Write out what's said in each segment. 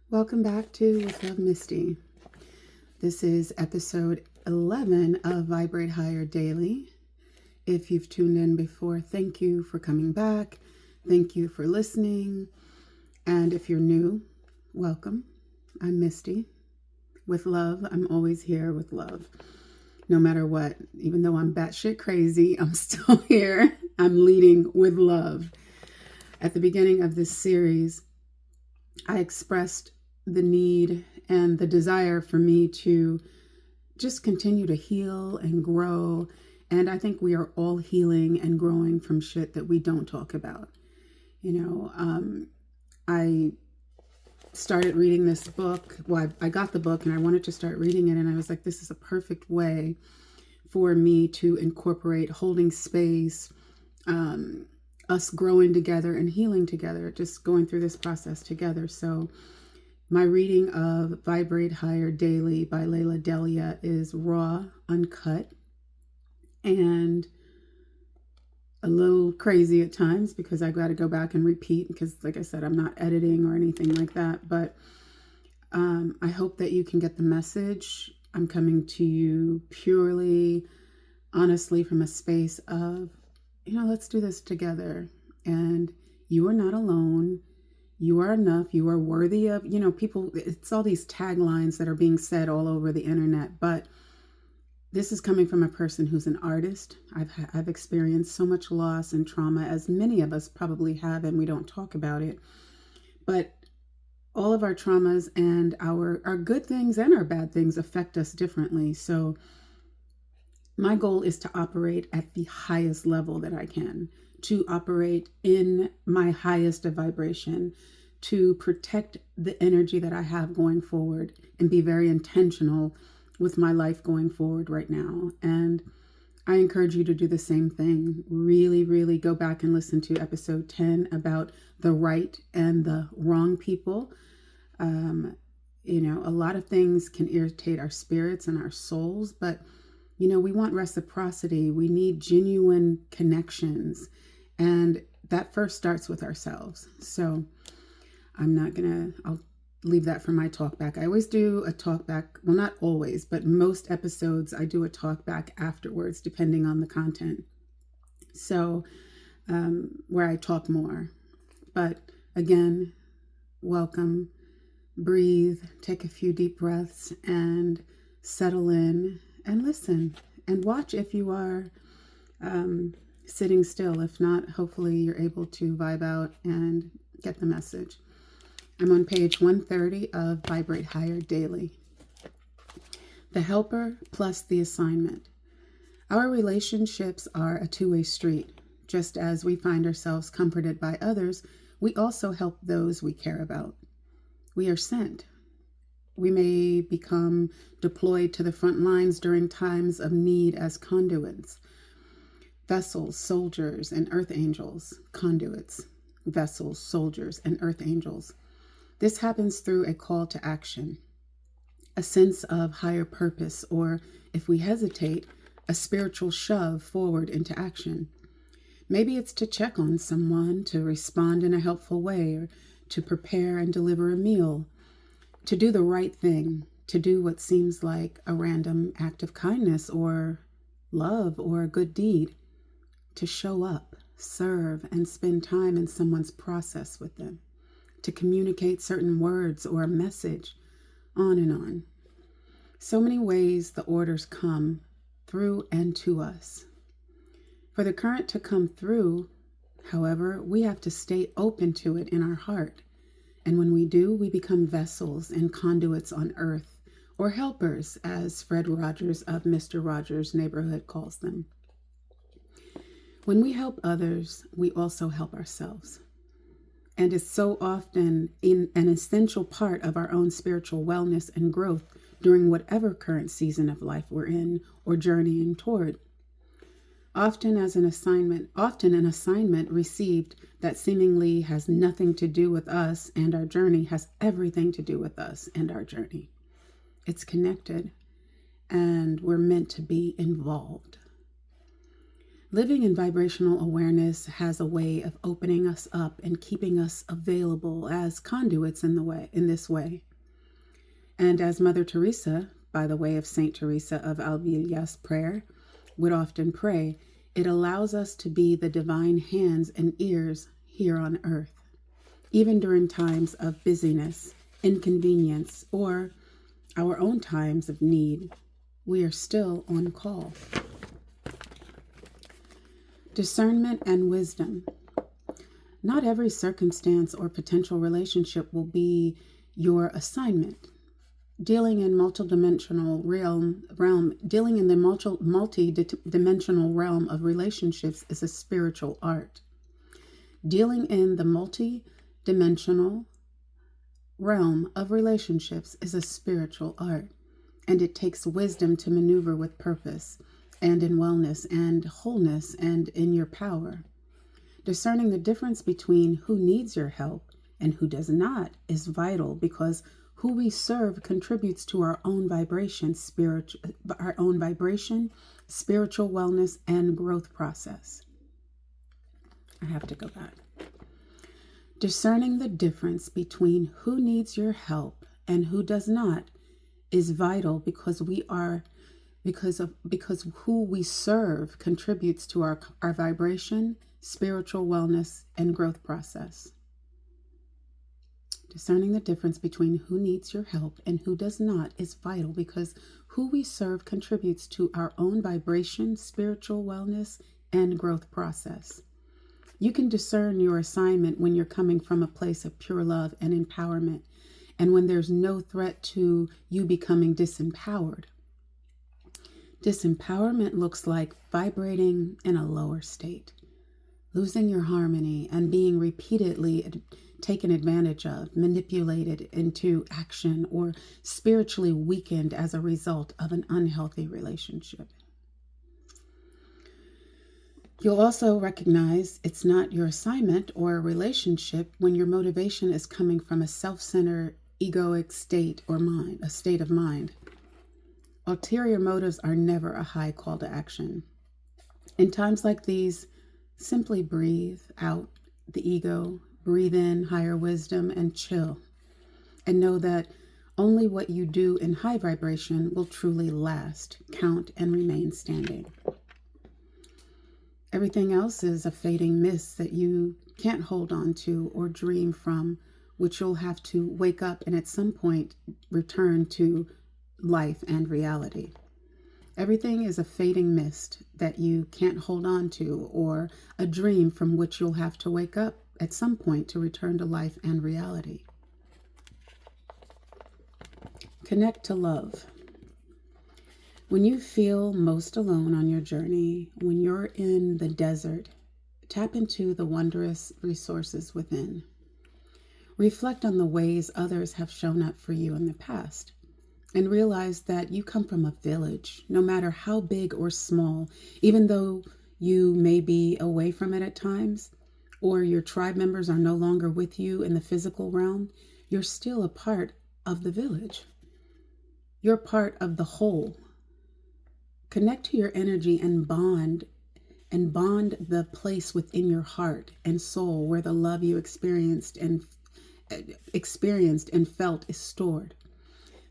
Welcome back to With Love, Misty. This is episode 11 of Vibrate Higher Daily. If you've tuned in before, thank you for coming back. Thank you for listening. And if you're new, welcome. I'm Misty. With love, I'm always here with love. No matter what, even though I'm batshit crazy, I'm still here. I'm leading with love. At the beginning of this series, I expressed the need and the desire for me to just continue to heal and grow. And I think we are all healing and growing from shit that we don't talk about. I started reading this book. Well, I got the book and I wanted to start reading it. And I was like, this is a perfect way for me to incorporate holding space, us growing together and healing together, just going through this process together. So my reading of Vibrate Higher Daily by Layla Delia is raw, uncut, and a little crazy at times because I got to go back and repeat because, like I said, I'm not editing or anything like that. But I hope that you can get the message. I'm coming to you purely, honestly, from a space of, let's do this together. And you are not alone. You are enough. You are worthy of, people, it's all these taglines that are being said all over the internet. But this is coming from a person who's an artist. I've experienced so much loss and trauma, as many of us probably have, and we don't talk about it. But all of our traumas and our good things and our bad things affect us differently. So my goal is to operate at the highest level that I can, to operate in my highest of vibration, to protect the energy that I have going forward and be very intentional with my life going forward right now. And I encourage you to do the same thing. Really, really go back and listen to episode 10 about the right and the wrong people. A lot of things can irritate our spirits and our souls, but we want reciprocity. We need genuine connections. And that first starts with ourselves. So I'll leave that for my talk back. I always do a talk back. Well, not always, but most episodes I do a talk back afterwards, depending on the content. So where I talk more. But again, welcome. Breathe, take a few deep breaths and settle in and listen and watch if you are sitting still. If not, hopefully you're able to vibe out and get the message. I'm on page 130 of Vibrate Higher Daily. The helper plus the assignment. Our relationships are a two-way street. Just as we find ourselves comforted by others, we also help those we care about. We are sent. We may become deployed to the front lines during times of need as conduits. Vessels, soldiers, and earth angels. Conduits, vessels, soldiers, and earth angels. This happens through a call to action, a sense of higher purpose, or if we hesitate, a spiritual shove forward into action. Maybe it's to check on someone, to respond in a helpful way, or to prepare and deliver a meal, to do the right thing, to do what seems like a random act of kindness or love or a good deed, to show up, serve, and spend time in someone's process with them, to communicate certain words or a message, on and on. So many ways the orders come through and to us. For the current to come through, however, we have to stay open to it in our heart. And when we do, we become vessels and conduits on earth, or helpers, as Fred Rogers of Mr. Rogers' Neighborhood calls them. When we help others, we also help ourselves. And it's so often an essential part of our own spiritual wellness and growth during whatever current season of life we're in or journeying toward. Often an assignment received that seemingly has nothing to do with us and our journey has everything to do with us and our journey. It's connected, and we're meant to be involved. Living in vibrational awareness has a way of opening us up and keeping us available as conduits in this way. And as Mother Teresa, by the way of Saint Teresa of Avila's prayer, would often pray, it allows us to be the divine hands and ears here on earth, even during times of busyness, inconvenience, or our own times of need. We are still on call. Discernment and wisdom. Not every circumstance or potential relationship will be your assignment. Dealing in multidimensional dealing in the multi-dimensional realm of relationships is a spiritual art. Dealing in the multi-dimensional realm of relationships is a spiritual art, and it takes wisdom to maneuver with purpose and in wellness and wholeness and in your power. Discerning the difference between who needs your help and who does not is vital, because who we serve contributes to our own vibration, spiritual wellness, and growth process. I have to go back. Discerning the difference between who needs your help and who does not is vital, because who we serve contributes to our vibration, spiritual wellness, and growth process. Discerning the difference between who needs your help and who does not is vital, because who we serve contributes to our own vibration, spiritual wellness, and growth process. You can discern your assignment when you're coming from a place of pure love and empowerment, and when there's no threat to you becoming disempowered. Disempowerment looks like vibrating in a lower state, losing your harmony, and being repeatedly taken advantage of, manipulated into action, or spiritually weakened as a result of an unhealthy relationship. You'll also recognize it's not your assignment or a relationship when your motivation is coming from a self-centered, egoic state of mind. Ulterior motives are never a high call to action. In times like these, simply breathe out the ego, breathe in higher wisdom, and chill. And know that only what you do in high vibration will truly last, count, and remain standing. Everything else is a fading mist that you can't hold on to or dream from, which you'll have to wake up and at some point return to life and reality. Everything is a fading mist that you can't hold on to, or a dream from which you'll have to wake up at some point to return to life and reality. Connect to love. When you feel most alone on your journey, when you're in the desert, tap into the wondrous resources within. Reflect on the ways others have shown up for you in the past, and realize that you come from a village, no matter how big or small, even though you may be away from it at times, or your tribe members are no longer with you in the physical realm, you're still a part of the village. You're part of the whole. Connect to your energy and bond the place within your heart and soul where the love you experienced and felt is stored.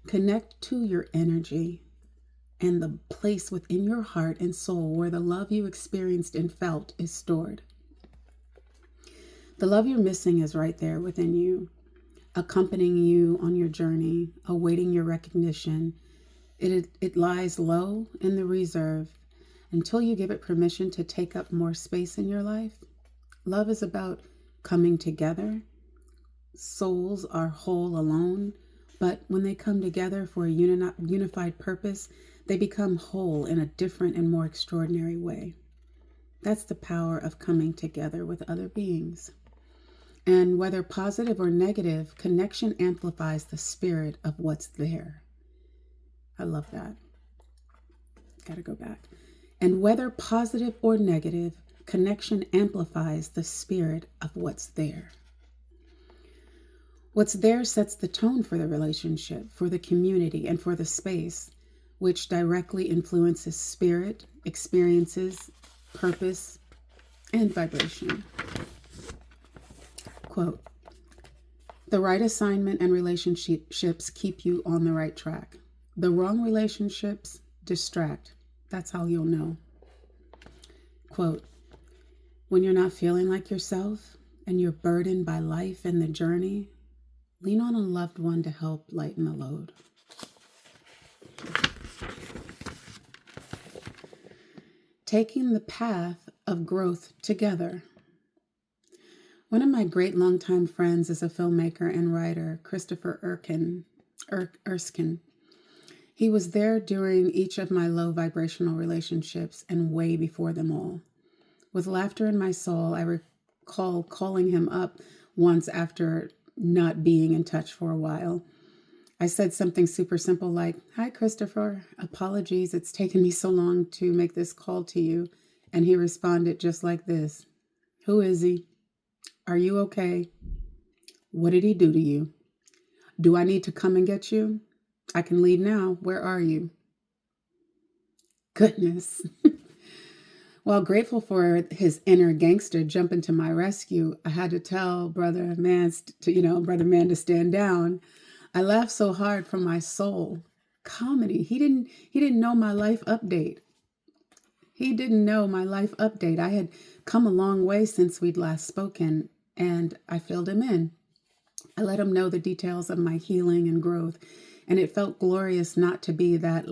Connect to your energy and the place within your heart and soul where the love you experienced and felt is stored. The love you're missing is right there within you, accompanying you on your journey, awaiting your recognition. It lies low in the reserve until you give it permission to take up more space in your life. Love is about coming together. Souls are whole alone, but when they come together for a unified purpose, they become whole in a different and more extraordinary way. That's the power of coming together with other beings. And whether positive or negative, connection amplifies the spirit of what's there. I love that. Gotta go back. And whether positive or negative, connection amplifies the spirit of what's there. What's there sets the tone for the relationship, for the community, and for the space, which directly influences spirit, experiences, purpose, and vibration. Quote, the right assignment and relationships keep you on the right track. The wrong relationships distract. That's how you'll know. Quote, when you're not feeling like yourself and you're burdened by life and the journey, lean on a loved one to help lighten the load. Taking the path of growth together. One of my great longtime friends is a filmmaker and writer, Christopher Erskine. He was there during each of my low vibrational relationships and way before them all. With laughter in my soul, I recall calling him up once after not being in touch for a while. I said something super simple like, hi, Christopher. Apologies, it's taken me so long to make this call to you. And he responded just like this. Who is he? Are you okay? What did he do to you? Do I need to come and get you? I can leave now. Where are you? Goodness. While grateful for his inner gangster jumping to my rescue, I had to tell brother man to stand down. I laughed so hard from my soul. Comedy. He didn't know my life update. He didn't know my life update. I had come a long way since we'd last spoken, and I filled him in. I let him know the details of my healing and growth, and it felt glorious not to be that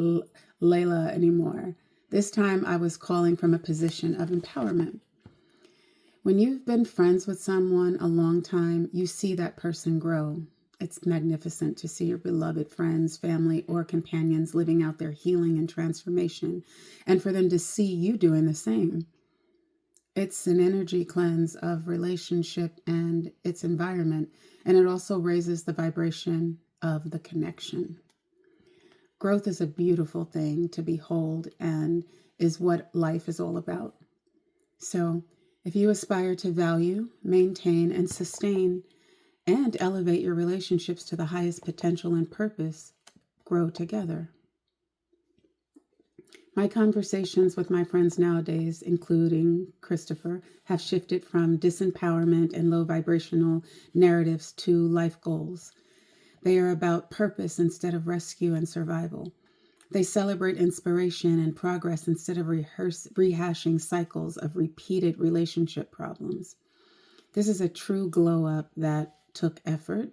Layla anymore. This time I was calling from a position of empowerment. When you've been friends with someone a long time, you see that person grow. It's magnificent to see your beloved friends, family, or companions living out their healing and transformation, and for them to see you doing the same. It's an energy cleanse of relationship and its environment, and it also raises the vibration of the connection. Growth is a beautiful thing to behold and is what life is all about. So, if you aspire to value, maintain, and sustain and elevate your relationships to the highest potential and purpose, grow together. My conversations with my friends nowadays, including Christopher, have shifted from disempowerment and low vibrational narratives to life goals. They are about purpose instead of rescue and survival. They celebrate inspiration and progress instead of rehashing cycles of repeated relationship problems. This is a true glow up that took effort,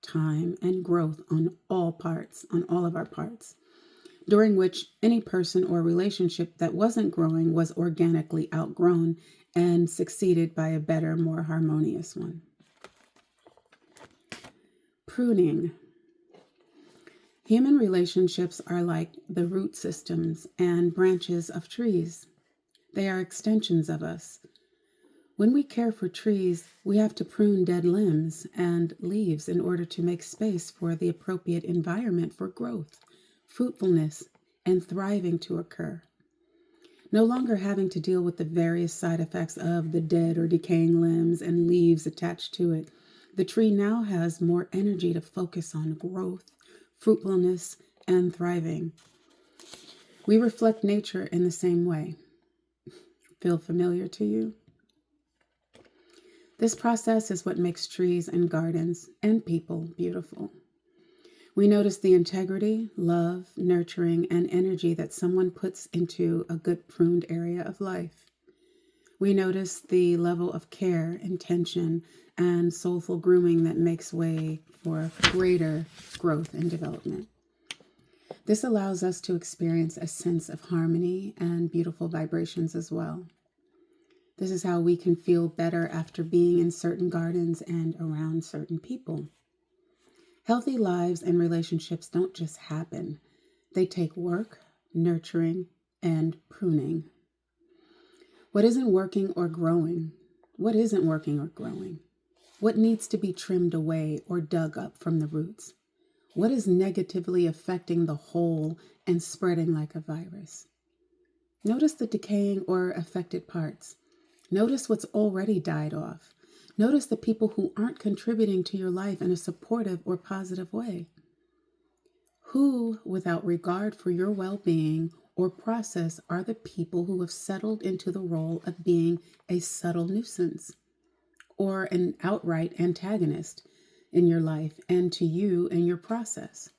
time, and growth on all of our parts, during which any person or relationship that wasn't growing was organically outgrown and succeeded by a better, more harmonious one. Pruning. Human relationships are like the root systems and branches of trees. They are extensions of us. When we care for trees, we have to prune dead limbs and leaves in order to make space for the appropriate environment for growth, fruitfulness, and thriving to occur. No longer having to deal with the various side effects of the dead or decaying limbs and leaves attached to it, the tree now has more energy to focus on growth, fruitfulness, and thriving. We reflect nature in the same way. Feel familiar to you? This process is what makes trees and gardens and people beautiful. We notice the integrity, love, nurturing, and energy that someone puts into a good pruned area of life. We notice the level of care, intention, and soulful grooming that makes way for greater growth and development. This allows us to experience a sense of harmony and beautiful vibrations as well. This is how we can feel better after being in certain gardens and around certain people. Healthy lives and relationships don't just happen. They take work, nurturing, and pruning. What isn't working or growing? What isn't working or growing? What needs to be trimmed away or dug up from the roots? What is negatively affecting the whole and spreading like a virus? Notice the decaying or affected parts. Notice what's already died off. Notice the people who aren't contributing to your life in a supportive or positive way. Who, without regard for your well-being or process are the people who have settled into the role of being a subtle nuisance or an outright antagonist in your life and to you and your process.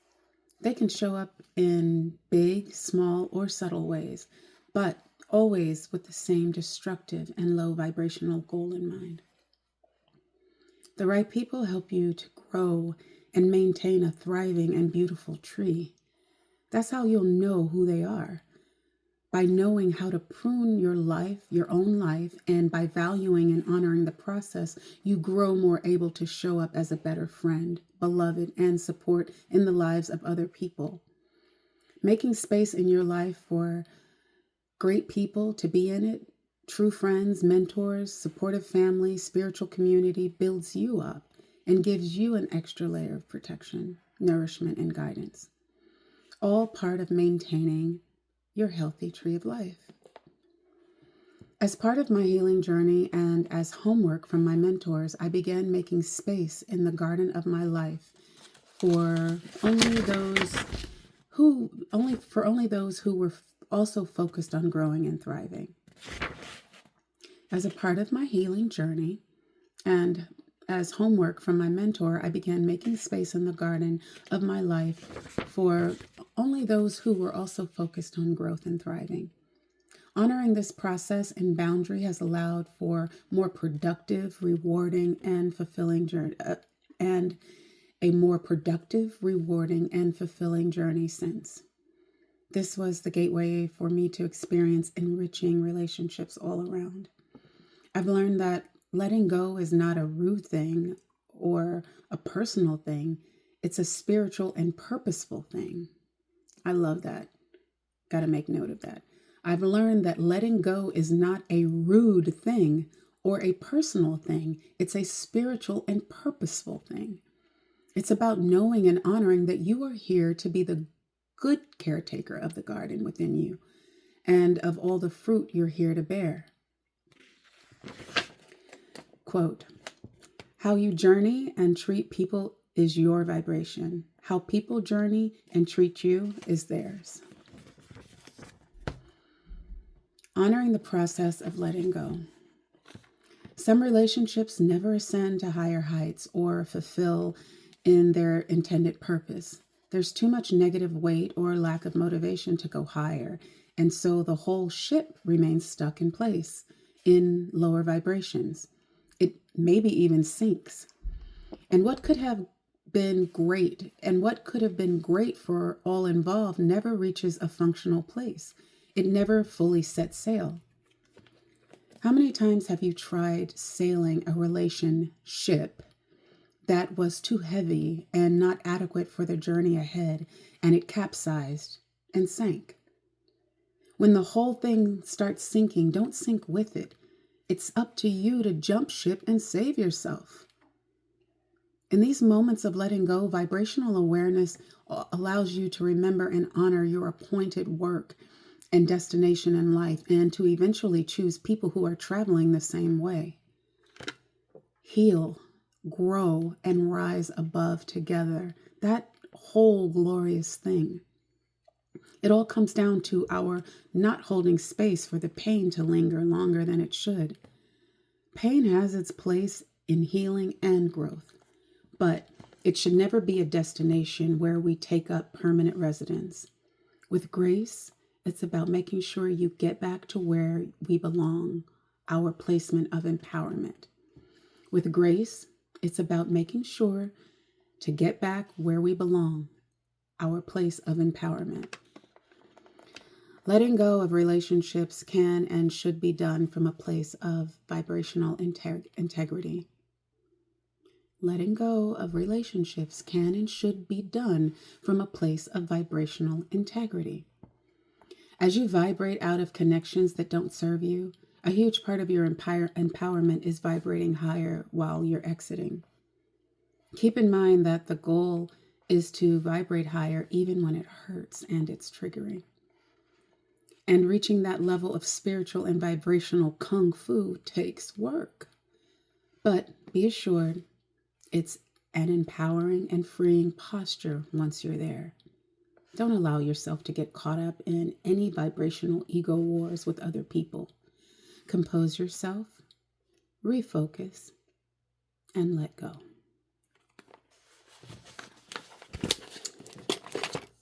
They can show up in big, small, or subtle ways, but always with the same destructive and low vibrational goal in mind. The right people help you to grow and maintain a thriving and beautiful tree. That's how you'll know who they are. By knowing how to prune your life, your own life, and by valuing and honoring the process, you grow more able to show up as a better friend, beloved, and support in the lives of other people. Making space in your life for great people to be in it, true friends, mentors, supportive family, spiritual community builds you up and gives you an extra layer of protection, nourishment, and guidance. All part of maintaining your healthy tree of life. As part of my healing journey and as homework from my mentors, I began making space in the garden of my life for only those who were also focused on growing and thriving. As a part of my healing journey and as homework from my mentor, I began making space in the garden of my life for only those who were also focused on growth and thriving. Honoring this process and boundary has allowed for more productive, rewarding, and fulfilling journey, and a more productive, rewarding, and fulfilling journey since. This was the gateway for me to experience enriching relationships all around. I've learned that letting go is not a rude thing or a personal thing. It's a spiritual and purposeful thing. I love that. Got to make note of that. I've learned that letting go is not a rude thing or a personal thing. It's a spiritual and purposeful thing. It's about knowing and honoring that you are here to be the good caretaker of the garden within you and of all the fruit you're here to bear. Quote, how you journey and treat people is your vibration. How people journey and treat you is theirs. Honoring the process of letting go. Some relationships never ascend to higher heights or fulfill in their intended purpose. There's too much negative weight or lack of motivation to go higher, and so the whole ship remains stuck in place in lower vibrations. It maybe even sinks. And what could have been great for all involved never reaches a functional place. It never fully sets sail. How many times have you tried sailing a relationship that was too heavy and not adequate for the journey ahead, and it capsized and sank? When the whole thing starts sinking, don't sink with it. It's up to you to jump ship and save yourself. In these moments of letting go, vibrational awareness allows you to remember and honor your appointed work and destination in life, and to eventually choose people who are traveling the same way. Heal, grow, and rise above together. That whole glorious thing. It all comes down to our not holding space for the pain to linger longer than it should. Pain has its place in healing and growth, but it should never be a destination where we take up permanent residence. With grace, it's about making sure you get back to where we belong, our placement of empowerment. With grace, it's about making sure to get back where we belong, our place of empowerment. Letting go of relationships can and should be done from a place of vibrational integrity. Letting go of relationships can and should be done from a place of vibrational integrity. As you vibrate out of connections that don't serve you, a huge part of your empowerment is vibrating higher while you're exiting. Keep in mind that the goal is to vibrate higher even when it hurts and it's triggering. And reaching that level of spiritual and vibrational kung fu takes work. But be assured, it's an empowering and freeing posture once you're there. Don't allow yourself to get caught up in any vibrational ego wars with other people. Compose yourself, refocus, and let go.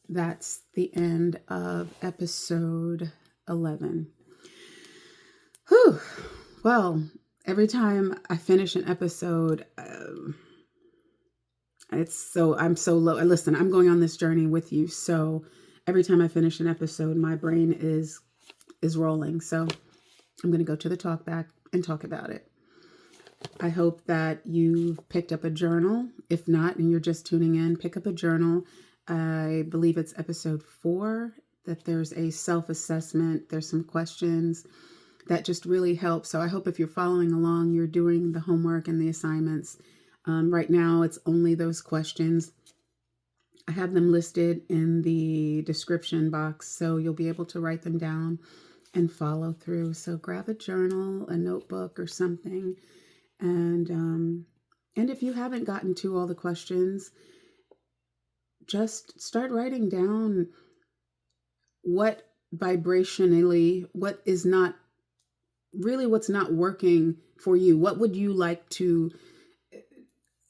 That's the end of episode 11. Whew. Well, every time I finish an episode, I'm so low. Listen, I'm going on this journey with you. So every time I finish an episode, my brain is rolling. So I'm going to go to the talk back and talk about it. I hope that you've picked up a journal. If not, and you're just tuning in, pick up a journal. I believe it's episode 4, that there's a self-assessment. There's some questions that just really help. So I hope if you're following along, you're doing the homework and the assignments. Right now, it's only those questions. I have them listed in the description box, so you'll be able to write them down and follow through. So grab a journal, a notebook, or something. And if you haven't gotten to all the questions, just start writing down what vibrationally, what's not working for you. What would you like to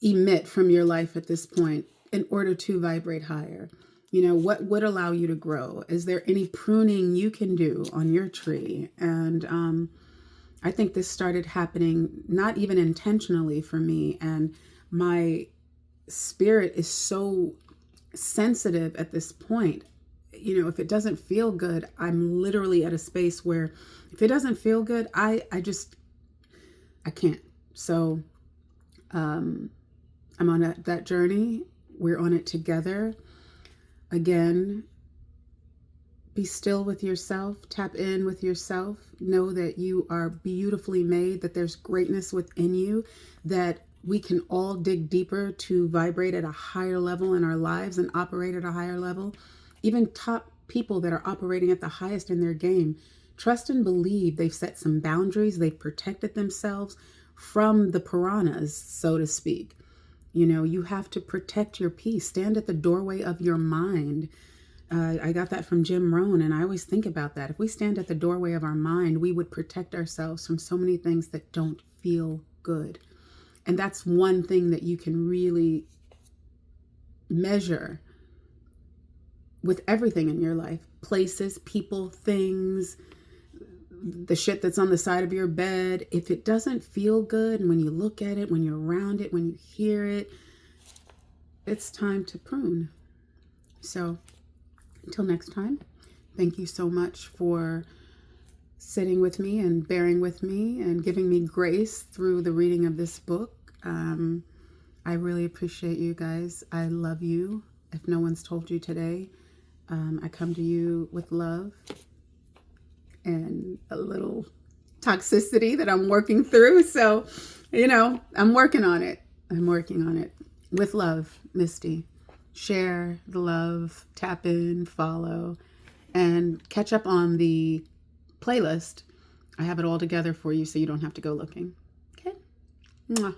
emit from your life at this point in order to vibrate higher? What would allow you to grow? Is there any pruning you can do on your tree? And I think this started happening not even intentionally for me, and my spirit is so sensitive at this point. If it doesn't feel good, I'm literally at a space where if it doesn't feel good, I can't. So I'm on that journey. We're on it together. Again, be still with yourself. Tap in with yourself. Know that you are beautifully made, that there's greatness within you, that we can all dig deeper to vibrate at a higher level in our lives and operate at a higher level. Even top people that are operating at the highest in their game, trust and believe they've set some boundaries. They've protected themselves from the piranhas, so to speak. You have to protect your peace. Stand at the doorway of your mind. I got that from Jim Rohn, and I always think about that. If we stand at the doorway of our mind, we would protect ourselves from so many things that don't feel good. And that's one thing that you can really measure with everything in your life. Places, people, things, the shit that's on the side of your bed. If it doesn't feel good, and when you look at it, when you're around it, when you hear it, it's time to prune. So until next time, thank you so much for sitting with me and bearing with me and giving me grace through the reading of this book. I really appreciate you guys. I love you. If no one's told you today, I come to you with love and a little toxicity that I'm working through. So, I'm working on it. With love, Misty. Share the love, tap in, follow, and catch up on the playlist. I have it all together for you so you don't have to go looking. Okay? Mwah.